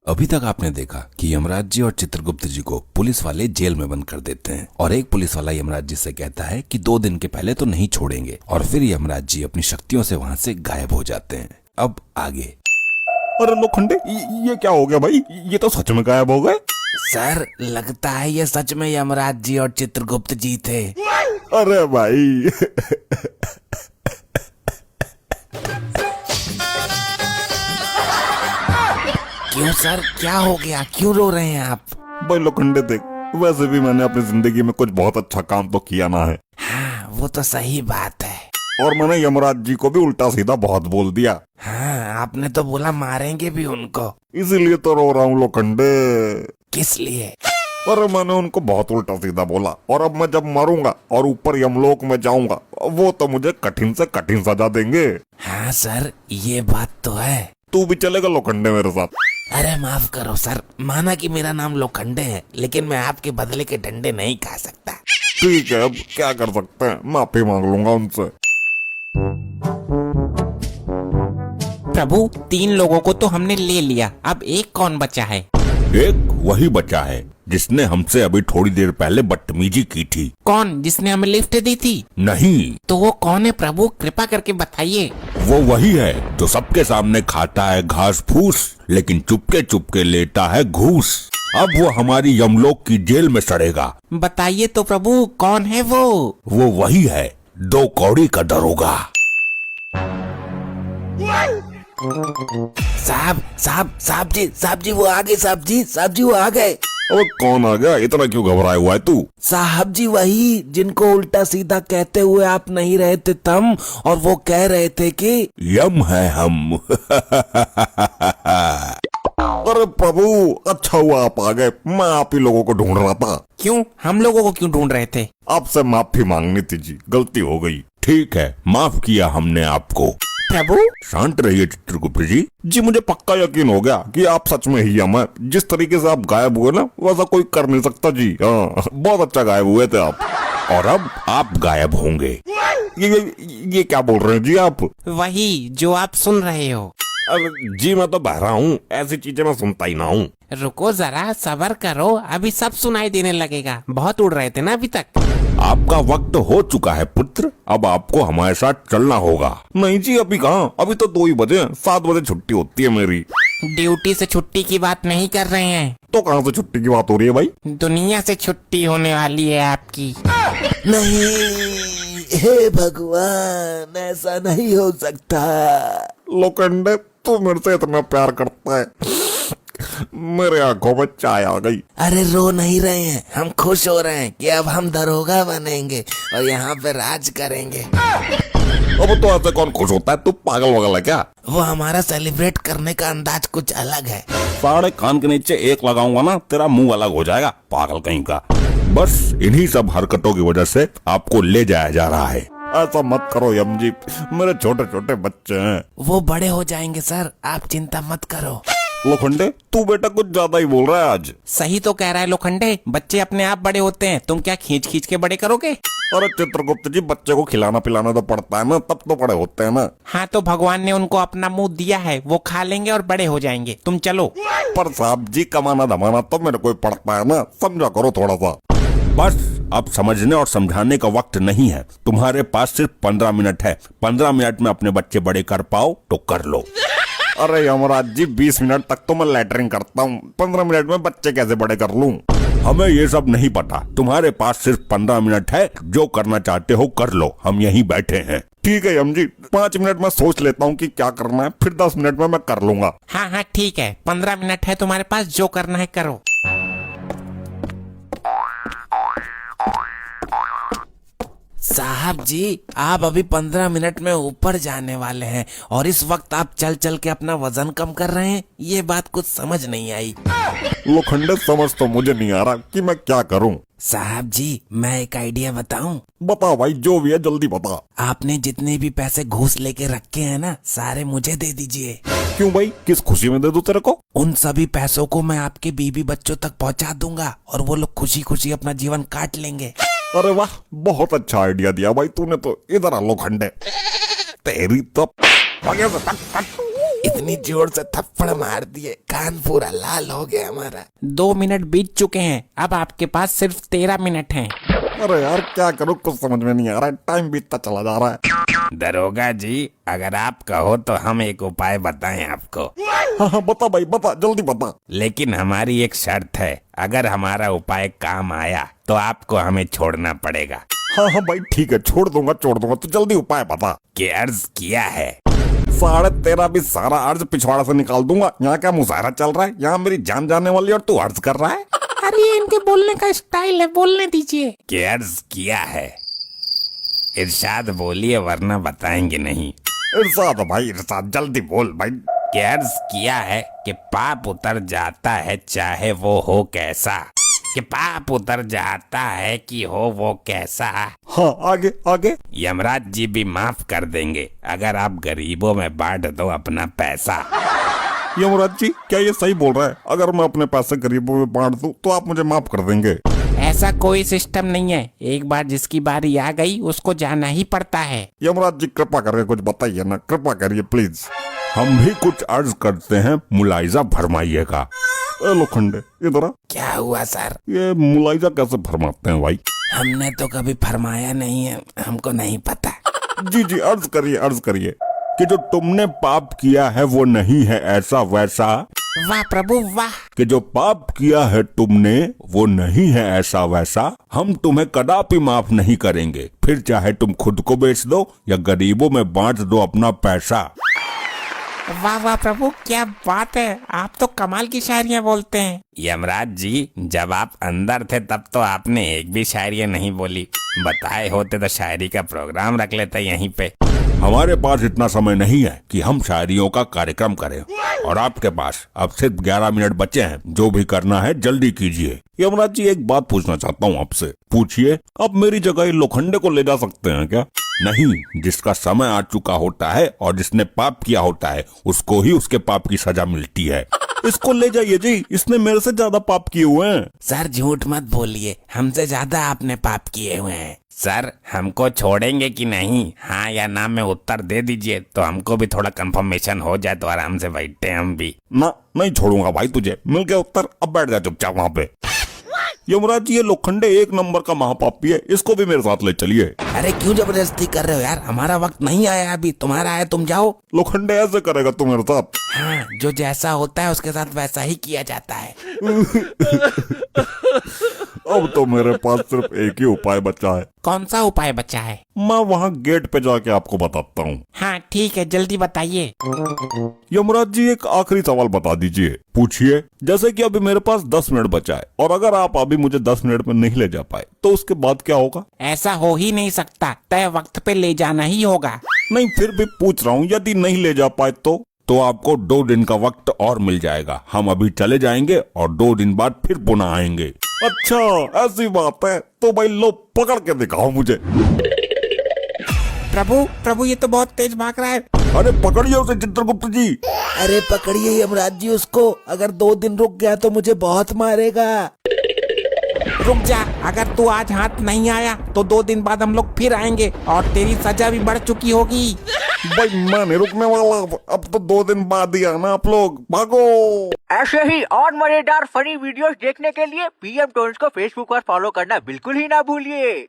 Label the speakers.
Speaker 1: अभी तक आपने देखा कि यमराज जी और चित्रगुप्त जी को पुलिस वाले जेल में बंद कर देते हैं और एक पुलिस वाला यमराज जी से कहता है कि 2 दिन के पहले तो नहीं छोड़ेंगे और फिर यमराज जी अपनी शक्तियों से वहाँ से गायब हो जाते हैं। अब आगे।
Speaker 2: अरे लोखंडे, ये क्या हो गया भाई? ये तो सच में गायब हो गए।
Speaker 1: सर लगता है ये सच में यमराज जी और चित्रगुप्त जी थे।
Speaker 2: अरे भाई
Speaker 1: क्यों सर, क्या हो गया? क्यों रो रहे हैं आप?
Speaker 2: भाई लोखंडे देख, वैसे भी मैंने अपनी जिंदगी में कुछ बहुत अच्छा काम तो किया ना है।
Speaker 1: हाँ वो तो सही बात है।
Speaker 2: और मैंने यमराज जी को भी उल्टा सीधा बहुत बोल दिया।
Speaker 1: हाँ आपने तो बोला मारेंगे भी उनको,
Speaker 2: इसीलिए तो रो रहा हूँ लोखंडे।
Speaker 1: किस लिए?
Speaker 2: अरे मैंने उनको बहुत उल्टा सीधा बोला और अब मैं जब मरूंगा और ऊपर यमलोक में जाऊंगा वो तो मुझे कठिन से कठिन सजा देंगे।
Speaker 1: हाँ सर ये बात तो है।
Speaker 2: तू भी चलेगा लोखंडे मेरे साथ?
Speaker 1: अरे माफ करो सर, माना कि मेरा नाम लोखंडे है लेकिन मैं आपके बदले के डंडे नहीं खा सकता।
Speaker 2: ठीक है, अब क्या कर सकते हैं, माफी मांग लूंगा उनसे।
Speaker 3: प्रभु 3 लोगों को तो हमने ले लिया, अब एक कौन बचा है?
Speaker 2: एक वही बचा है जिसने हमसे अभी थोड़ी देर पहले बदतमीजी की थी।
Speaker 3: कौन? जिसने हमें लिफ्ट दी थी?
Speaker 2: नहीं।
Speaker 3: तो वो कौन है प्रभु, कृपा करके बताइए।
Speaker 2: वो वही है जो सबके सामने खाता है घास फूस लेकिन चुपके चुपके लेता है घूस। अब वो हमारी यमलोक की जेल में सड़ेगा।
Speaker 3: बताइए तो प्रभु कौन है वो?
Speaker 2: वो वही है 2 कौड़ी का दरोगा।
Speaker 1: साहब जी वो आ गए। साहब जी वो आ गए।
Speaker 2: अब कौन आ गया? इतना क्यों घबराया हुआ है तू?
Speaker 1: साहब जी वही जिनको उल्टा सीधा कहते हुए आप नहीं रहे थे तम, और वो कह रहे थे कि
Speaker 2: यम है हम। अरे प्रभु, अच्छा हुआ आप आ गए, मैं आप ही लोगों को ढूंढ रहा था।
Speaker 3: क्यों? हम लोगों को क्यों ढूंढ रहे थे?
Speaker 2: आपसे माफी मांगनी थी जी, गलती हो गई। ठीक है, माफ किया हमने आपको।
Speaker 3: प्रभु
Speaker 2: शांत रहिए चित्रगुप्त जी। जी मुझे पक्का यकीन हो गया कि आप सच में ही यम है। जिस तरीके से आप गायब हुए ना वैसा कोई कर नहीं सकता जी। हाँ, बहुत अच्छा गायब हुए थे आप। और अब आप गायब होंगे। ये क्या बोल रहे हैं जी आप?
Speaker 3: वही जो आप सुन रहे हो।
Speaker 2: अरे जी मैं तो बहरा हूँ, ऐसी चीजें मैं सुनता ही ना हूँ।
Speaker 3: रुको जरा, सब्र करो, अभी सब सुनाई देने लगेगा। बहुत उड़ रहे थे ना अभी तक।
Speaker 2: आपका वक्त हो चुका है पुत्र, अब आपको हमारे साथ चलना होगा। नहीं जी अभी कहाँ, अभी तो 2 ही बजे, 7 बजे छुट्टी होती है मेरी।
Speaker 3: ड्यूटी से छुट्टी की बात नहीं कर रहे हैं।
Speaker 2: तो कहाँ से छुट्टी की बात हो रही है भाई?
Speaker 3: दुनिया से छुट्टी होने वाली है आपकी।
Speaker 1: नहीं, हे भगवान ऐसा नहीं हो सकता।
Speaker 2: लोखंडे तू मेरे से इतना प्यार करता है, मेरे आंखों में चाय आ गई।
Speaker 1: अरे रो नहीं रहे हैं, हम खुश हो रहे हैं कि अब हम दरोगा बनेंगे और यहाँ पे राज करेंगे।
Speaker 2: अब तो ऐसे कौन खुश होता है? तू पागल वगल है क्या?
Speaker 1: वो हमारा सेलिब्रेट करने का अंदाज कुछ अलग है।
Speaker 2: साढ़े कान के नीचे एक लगाऊंगा ना, तेरा मुंह अलग हो जाएगा, पागल कहीं का। बस इन्हीं सब हरकतों की वजह से आपको ले जाया जा रहा है। ऐसा मत करो यम जी, मेरे छोटे छोटे बच्चे हैं।
Speaker 1: वो बड़े हो जाएंगे सर, आप चिंता मत करो।
Speaker 2: लोखंडे तू बेटा कुछ ज्यादा ही बोल रहा है आज।
Speaker 3: सही तो कह रहा है लोखंडे, बच्चे अपने आप बड़े होते हैं, तुम क्या खींच खींच के बड़े करोगे?
Speaker 2: अरे चित्रगुप्त जी, बच्चे को खिलाना पिलाना तो पड़ता है ना, तब तो बड़े होते हैं ना।
Speaker 3: हाँ तो भगवान ने उनको अपना मुंह दिया है, वो खा लेंगे और बड़े हो जाएंगे। तुम चलो।
Speaker 2: पर साहब जी कमाना धमाना तो मेरे को पड़ता है ना, समझा करो थोड़ा सा। बस अब समझने और समझाने का वक्त नहीं है, तुम्हारे पास सिर्फ 15 मिनट है। 15 मिनट में अपने बच्चे बड़े कर पाओ तो कर लो। अरे यमराज जी 20 मिनट तक तो मैं लैटरिंग करता हूँ, 15 मिनट में बच्चे कैसे बड़े कर लूँ? हमें ये सब नहीं पता, तुम्हारे पास सिर्फ 15 मिनट है, जो करना चाहते हो कर लो, हम यहीं बैठे हैं। ठीक है यम जी, 5 मिनट में सोच लेता हूँ कि क्या करना है, फिर 10 मिनट में मैं कर लूंगा।
Speaker 3: हाँ ठीक है, 15 मिनट है तुम्हारे पास, जो करना है करो।
Speaker 1: साहब जी आप अभी 15 मिनट में ऊपर जाने वाले हैं और इस वक्त आप चल चल के अपना वजन कम कर रहे हैं, ये बात कुछ समझ नहीं आई।
Speaker 2: लोखंडे समझ तो मुझे नहीं आ रहा कि मैं क्या करूं।
Speaker 1: साहब जी मैं एक आइडिया बताऊं?
Speaker 2: बता भाई, जो भी है जल्दी बता।
Speaker 1: आपने जितने भी पैसे घूस लेके रखे हैं ना, सारे मुझे दे दीजिए।
Speaker 2: क्यों भाई, किस खुशी में दे दूं तेरे को?
Speaker 1: उन सभी पैसों को मैं आपके बीवी बच्चों तक पहुंचा दूंगा और वो लोग खुशी खुशी अपना जीवन काट लेंगे।
Speaker 2: अरे वाह, बहुत अच्छा आइडिया दिया भाई तूने तो। इधर आ लोखंडे, तेरी तो
Speaker 1: इतनी जोर से थप्पड़ मार दिए, कान पूरा लाल हो गया हमारा।
Speaker 3: 2 मिनट बीत चुके हैं, अब आपके पास सिर्फ 13 मिनट हैं।
Speaker 2: अरे यार क्या करूँ, कुछ समझ में नहीं आ रहा है, टाइम बीतता चला जा रहा है।
Speaker 1: दरोगा जी, अगर आप कहो तो हम एक उपाय बताएं आपको।
Speaker 2: हाँ हाँ बता भाई बता, जल्दी बता।
Speaker 1: लेकिन हमारी एक शर्त है, अगर हमारा उपाय काम आया तो आपको हमें छोड़ना पड़ेगा।
Speaker 2: हाँ हाँ भाई ठीक है, छोड़ दूंगा, तो जल्दी उपाय बता।
Speaker 1: कि अर्ज किया है
Speaker 2: 13.5 भी सारा अर्ज पिछवाड़ा से निकाल दूंगा। यहाँ क्या मुजाहरा चल रहा है, यहाँ मेरी जान जाने वाली और तू अर्ज कर रहा है।
Speaker 3: अरे ये इनके बोलने का स्टाइल है, बोलने दीजिए।
Speaker 1: कि अर्ज किया है। इरशाद बोलिए वरना बताएंगे नहीं।
Speaker 2: इरशाद भाई इरशाद, जल्दी बोल भाई।
Speaker 1: कि अर्ज किया है कि पाप उतर जाता है चाहे वो हो कैसा। कि पाप उतर जाता है कि हो वो कैसा।
Speaker 2: हाँ आगे आगे।
Speaker 1: यमराज जी भी माफ कर देंगे अगर आप गरीबों में बांट दो अपना पैसा।
Speaker 2: यमराज जी क्या ये सही बोल रहा है? अगर मैं अपने पैसे गरीबों में बांट दूं तो आप मुझे माफ कर देंगे?
Speaker 3: ऐसा कोई सिस्टम नहीं है, एक बार जिसकी बारी आ गई उसको जाना ही पड़ता है।
Speaker 2: यमराज जी कृपा करके कुछ बताइए ना, कृपा करिए प्लीज। हम भी कुछ अर्ज करते हैं, मुलाइजा फरमाइएगा। ए लोखंडे इधर आ।
Speaker 1: क्या हुआ सर?
Speaker 2: ये मुलाइजा कैसे फरमाते हैं भाई?
Speaker 1: हमने तो कभी फरमाया नहीं है, हमको नहीं पता।
Speaker 2: जी जी अर्ज करिए कि जो तुमने पाप किया है वो नहीं है ऐसा वैसा।
Speaker 3: वाह प्रभु वाह।
Speaker 2: कि जो पाप किया है तुमने वो नहीं है ऐसा वैसा, हम तुम्हें कदापि माफ नहीं करेंगे, फिर चाहे तुम खुद को बेच दो या गरीबों में बांट दो अपना पैसा।
Speaker 3: वाह वाह प्रभु, क्या बात है, आप तो कमाल की शायरियाँ बोलते हैं।
Speaker 1: यमराज जी, जब आप अंदर थे तब तो आपने एक भी शायरी नहीं बोली। बताए होते तो शायरी का प्रोग्राम रख लेते यहीं पे।
Speaker 2: हमारे पास इतना समय नहीं है कि हम शायरियों का कार्यक्रम करें, और आपके पास अब सिर्फ 11 मिनट बचे हैं। जो भी करना है जल्दी कीजिए। यमराज जी एक बात पूछना चाहता हूँ आपसे। पूछिए। आप मेरी जगह ये लोखंडे को ले जा सकते हैं क्या? नहीं, जिसका समय आ चुका होता है और जिसने पाप किया होता है उसको ही उसके पाप की सजा मिलती है। इसको ले जाइए जी, इसने मेरे से ज्यादा पाप किए हुए हैं।
Speaker 1: सर झूठ मत बोलिए, हमसे ज्यादा आपने पाप किए हुए हैं। सर हमको छोड़ेंगे कि नहीं, हाँ या ना में उत्तर दे दीजिए तो हमको भी थोड़ा कंफर्मेशन हो जाए तो आराम से बैठे हम भी।
Speaker 2: ना नहीं छोड़ूंगा भाई तुझे, मिल गया उत्तर, अब बैठ जा चुपचाप वहाँ पे। यमराज जी ये लोखंडे 1 नंबर का महापापी है, इसको भी मेरे साथ ले चलिए।
Speaker 1: अरे क्यों जबरदस्ती कर रहे हो यार, हमारा वक्त नहीं आया अभी, तुम्हारा है, तुम जाओ।
Speaker 2: लोखंडे ऐसे करेगा तू मेरे साथ?
Speaker 1: हाँ, जो जैसा होता है उसके साथ वैसा ही किया जाता है।
Speaker 2: अब तो मेरे पास सिर्फ एक ही उपाय बचा है।
Speaker 3: कौन सा उपाय बचा है?
Speaker 2: मैं वहाँ गेट पे जाके आपको बताता हूँ।
Speaker 3: हाँ ठीक है, जल्दी बताइए।
Speaker 2: यमराज जी एक आखिरी सवाल बता दीजिए। पूछिए। जैसे कि अभी मेरे पास 10 मिनट बचा है और अगर आप अभी मुझे 10 मिनट में नहीं ले जा पाए तो उसके बाद क्या होगा?
Speaker 3: ऐसा हो ही नहीं सकता, तय वक्त पे ले जाना ही होगा।
Speaker 2: नहीं फिर भी पूछ रहा हूँ, यदि नहीं ले जा पाए तो आपको 2 दिन का वक्त और मिल जाएगा। हम अभी चले जाएंगे और 2 दिन बाद फिर पुनः आएंगे। अच्छा ऐसी बात है, तो भाई लो पकड़ के दिखाओ मुझे।
Speaker 3: प्रभु ये तो बहुत तेज भाग रहा है।
Speaker 2: अरे पकड़िए उसे चित्रगुप्त जी।
Speaker 4: अरे पकड़िए यमराज जी उसको, अगर 2 दिन रुक गया तो मुझे बहुत मारेगा।
Speaker 3: रुक जा, अगर तू आज हाथ नहीं आया तो 2 दिन बाद हम लोग फिर आएंगे और तेरी सजा भी बढ़ चुकी होगी।
Speaker 2: भाई मैं नहीं रुकने वाला, अब तो 2 दिन बाद ही आना आप लोग, भागो।
Speaker 5: ऐसे ही और मजेदार फनी वीडियोस देखने के लिए PM टोन्स को फेसबुक पर फॉलो करना बिल्कुल ही ना भूलिए।